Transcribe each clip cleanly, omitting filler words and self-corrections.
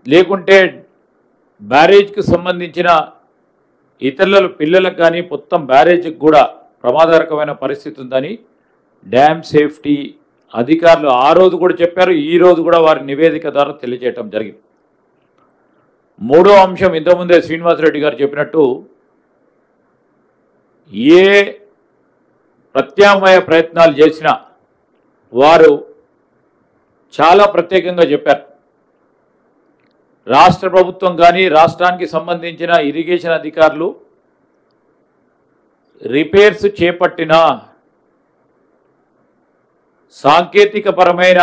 లేకుంటే బ్యారేజ్కి సంబంధించిన ఇతరుల పిల్లలకు కానీ మొత్తం బ్యారేజ్కి కూడా ప్రమాదకరమైన పరిస్థితి ఉందని డ్యామ్ సేఫ్టీ అధికారులు ఆ రోజు కూడా చెప్పారు. ఈ రోజు కూడా వారి నివేదిక ద్వారా తెలియజేయటం జరిగింది. మూడో అంశం ఇంతకుముందే శ్రీనివాసరెడ్డి గారు చెప్పినట్టు ఏ ప్రత్యామ్నాయ ప్రయత్నాలు చేసినా వారు చాలా ప్రత్యేకంగా చెప్పారు. రాష్ట్ర ప్రభుత్వం కానీ రాష్ట్రానికి సంబంధించిన ఇరిగేషన్ అధికారులు రిపేర్స్ చేపట్టినా సాంకేతికపరమైన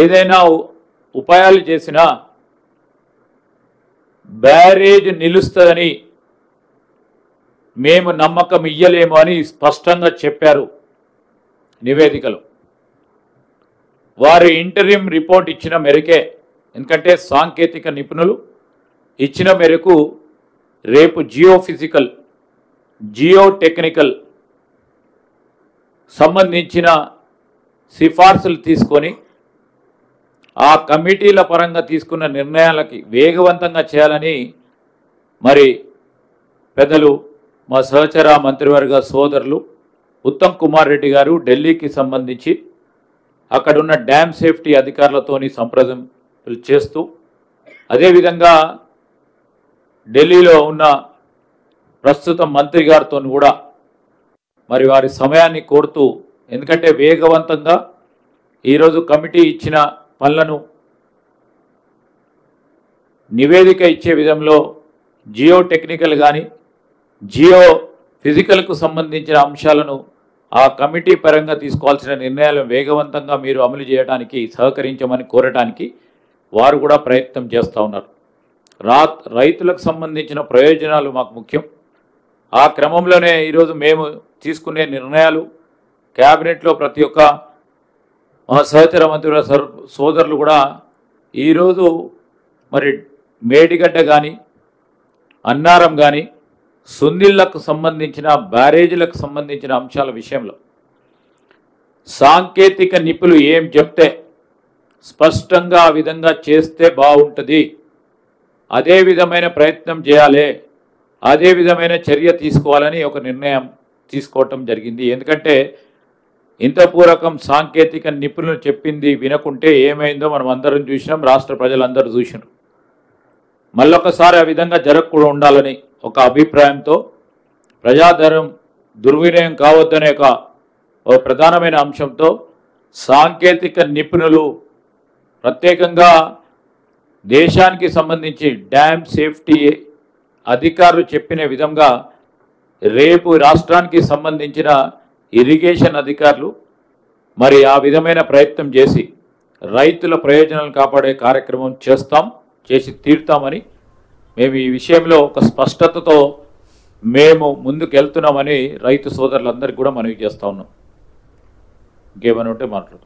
ఏదైనా ఉపాయాలు చేసినా బ్యారేజ్ నిలుస్తుందని మేము నమ్మకం ఇయ్యలేము అని స్పష్టంగా చెప్పారు నివేదికలో. వారు ఇంటరిమ్ రిపోర్ట్ ఇచ్చిన మేరకే, ఎందుకంటే సాంకేతిక నిపుణులు ఇచ్చిన మేరకు రేపు జియోఫిజికల్ జియోటెక్నికల్ సంబంధించిన సిఫార్సులు తీసుకొని ఆ కమిటీల పరంగా తీసుకున్న నిర్ణయాలకి వేగవంతంగా చేయాలని మరి పెద్దలు మా సహచర మంత్రివర్గ సోదరులు ఉత్తమ్ కుమార్ రెడ్డి గారు ఢిల్లీకి సంబంధించి అక్కడున్న డ్యామ్ సేఫ్టీ అధికారులతోని సంప్రదింపులు చేస్తూ, అదేవిధంగా ఢిల్లీలో ఉన్న ప్రస్తుత మంత్రి గారితో కూడా మరి వారి సమయాన్ని కోరుతూ, ఎందుకంటే వేగవంతంగా ఈరోజు కమిటీ ఇచ్చిన పనులను నివేదిక ఇచ్చే విధంలో జియో టెక్నికల్ కానీ జియో ఫిజికల్కు సంబంధించిన అంశాలను ఆ కమిటీ పరంగా తీసుకోవాల్సిన నిర్ణయాలను వేగవంతంగా మీరు అమలు చేయడానికి సహకరించమని కోరటానికి వారు కూడా ప్రయత్నం చేస్తూ ఉన్నారు. రైతులకు సంబంధించిన ప్రయోజనాలు మాకు ముఖ్యం. ఆ క్రమంలోనే ఈరోజు మేము తీసుకునే నిర్ణయాలు క్యాబినెట్లో ప్రతి ఒక్క మా సహచర మంత్రుల సోదరులు కూడా ఈరోజు మరి మేడిగడ్డ కానీ అన్నారం కానీ సుందిళ్లకు సంబంధించిన బ్యారేజీలకు సంబంధించిన అంశాల విషయంలో సాంకేతిక నిపుణులు ఏం చెప్తే స్పష్టంగా ఆ విధంగా చేస్తే బాగుంటుంది, అదే విధమైన ప్రయత్నం చేయాలి, అదే విధమైన చర్య తీసుకోవాలని ఒక నిర్ణయం తీసుకోవటం జరిగింది. ఎందుకంటే ఇంతపూర్వకం సాంకేతిక నిపుణులు చెప్పింది వినకుంటే ఏమైందో మనం అందరం చూసినాం, రాష్ట్ర ప్రజలందరూ చూసినారు. మళ్ళొకసారి ఆ విధంగా జరగకుండా ఉండాలని ఒక అభిప్రాయంతో ప్రజాధనం దుర్వినియోగం కావద్దనే ఒక ప్రధానమైన అంశంతో సాంకేతిక నిపుణులు ప్రత్యేకంగా దేశానికి సంబంధించి డ్యామ్ సేఫ్టీ అధికారులు చెప్పిన విధంగా రేపు రాష్ట్రానికి సంబంధించిన ఇరిగేషన్ అధికారులు మరి ఆ విధమైన ప్రయత్నం చేసి రైతుల ప్రయోజనాలు కాపాడే కార్యక్రమం చేసి తీరుతామని మేము ఈ విషయంలో ఒక స్పష్టతతో మేము ముందుకు వెళ్తున్నామని రైతు సోదరులందరికీ కూడా మనవి చేస్తూ ఉన్నాం. ఇంకేమైనా ఉంటే మాట్లాడుతాం.